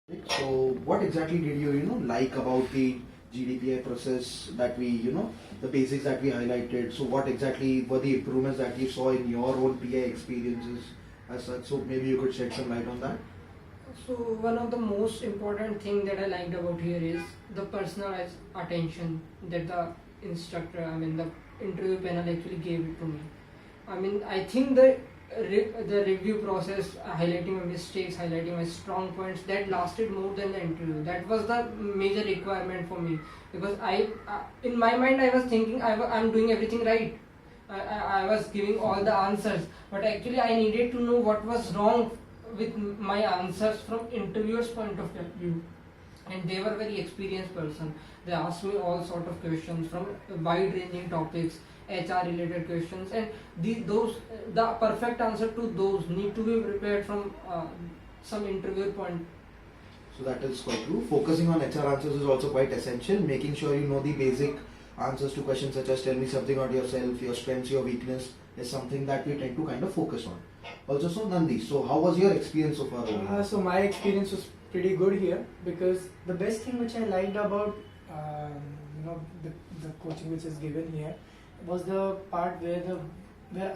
So what exactly did you like about the GDPI process that we the basics that we highlighted? So what exactly were the improvements that you saw in your own PI experiences as such? So maybe you could shed some light on that. So one of the most important thing that I liked about here is the personalized attention that the instructor, the interview panel actually gave it to me. I think the review process, highlighting my mistakes, highlighting my strong points, that lasted more than the interview. That was the major requirement for me, because in my mind, I was thinking I'm doing everything right. I was giving all the answers, but actually I needed to know what was wrong with my answers from interviewer's point of view. And they were very experienced person. They asked me all sort of questions from wide ranging topics, HR related questions, and the perfect answer to those need to be prepared from some interviewer point. So that is quite true. Focusing on HR answers is also quite essential. Making sure you know the basic answers to questions such as tell me something about yourself, your strengths, your weakness is something that we tend to kind of focus on. Also, so Nandish, so how was your experience so far? So my experience was pretty good here, because the best thing which I liked about the coaching which is given here was the part where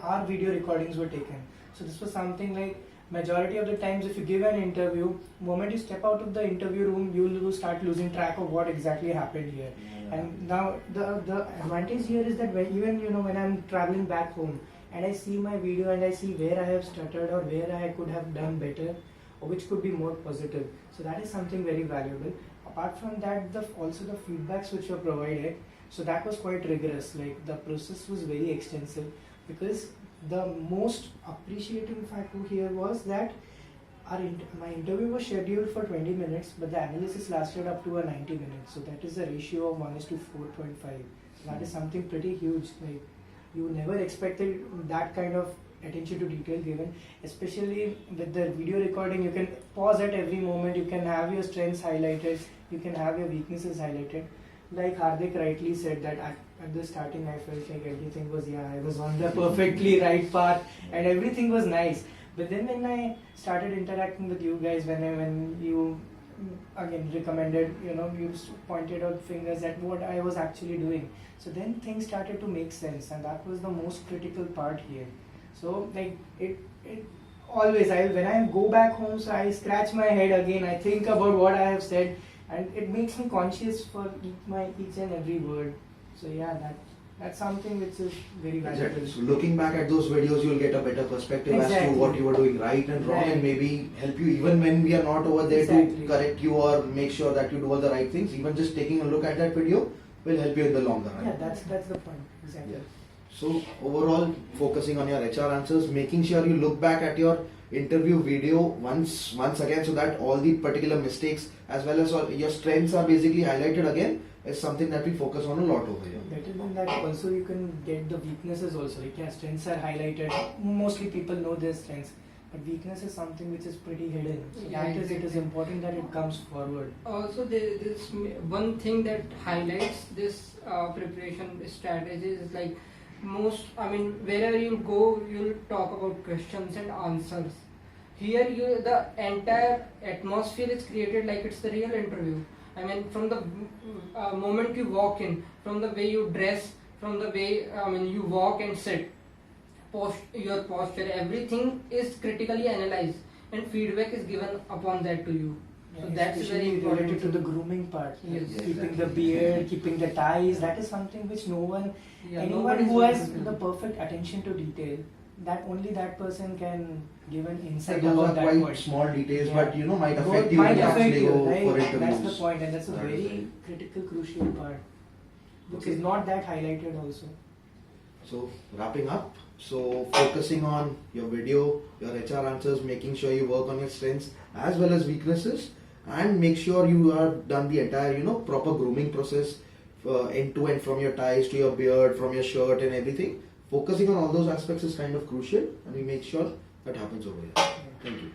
our video recordings were taken. So this was something like, majority of the times if you give an interview, moment you step out of the interview room, you will start losing track of what exactly happened here. Yeah. And now the advantage here is that when I'm traveling back home and I see my video and I see where I have stuttered or where I could have done better, or which could be more positive. So that is something very valuable. Apart from that, also the feedbacks which were provided, so that was quite rigorous. Like, the process was very extensive, because the most appreciating factor here was that my interview was scheduled for 20 minutes, but the analysis lasted up to 90 minutes. So that is a ratio of 1:4.5. That is something pretty huge. Like, you never expected that kind of attention to detail given, especially with the video recording. You can pause at every moment, you can have your strengths highlighted, you can have your weaknesses highlighted. Like Hardik rightly said, that at the starting I felt like everything was, I was on the perfectly right path and everything was nice. But then when I started interacting with you guys, when you again recommended, you pointed out fingers at what I was actually doing. So then things started to make sense, and that was the most critical part here. So like it always, when I go back home, so I scratch my head again, I think about what I have said, and it makes me conscious for each and every word. So yeah, that's something which is very valuable. Exactly. So looking back at those videos, you'll get a better perspective as to what you were doing right and wrong, and maybe help you even when we are not over there to correct you or make sure that you do all the right things. Even just taking a look at that video will help you in the longer run. Yeah, that's the point. Exactly. Yeah. So overall, focusing on your HR answers, making sure you look back at your interview video once again, so that all the particular mistakes as well as all your strengths are basically highlighted again, is something that we focus on a lot over here. Better than that, also you can get the weaknesses also. Like, strengths are highlighted. Mostly people know their strengths, but weakness is something which is pretty hidden. So it is important that it comes forward. Also, there is one thing that highlights this preparation strategy is like, wherever you go, you'll talk about questions and answers. Here, the entire atmosphere is created like it's the real interview. From the moment you walk in, from the way you dress, from the way you walk and sit, your posture, everything is critically analyzed, and feedback is given upon that to you. So that's very important. Related to the grooming part. Yes. Keeping the beard, keeping the ties, that is something which anyone who has the perfect attention to detail, that only that person can give an insight about that. Quite small details, but might affect you when you actually go for interviews. That's the point, and that's a very critical, crucial part, which is not that highlighted also. So wrapping up, so focusing on your video, your HR answers, making sure you work on your strengths as well as weaknesses, and make sure you have done the entire proper grooming process end to end, from your ties to your beard, from your shirt and everything. Focusing on all those aspects is kind of crucial, and we make sure that happens over here. Thank you.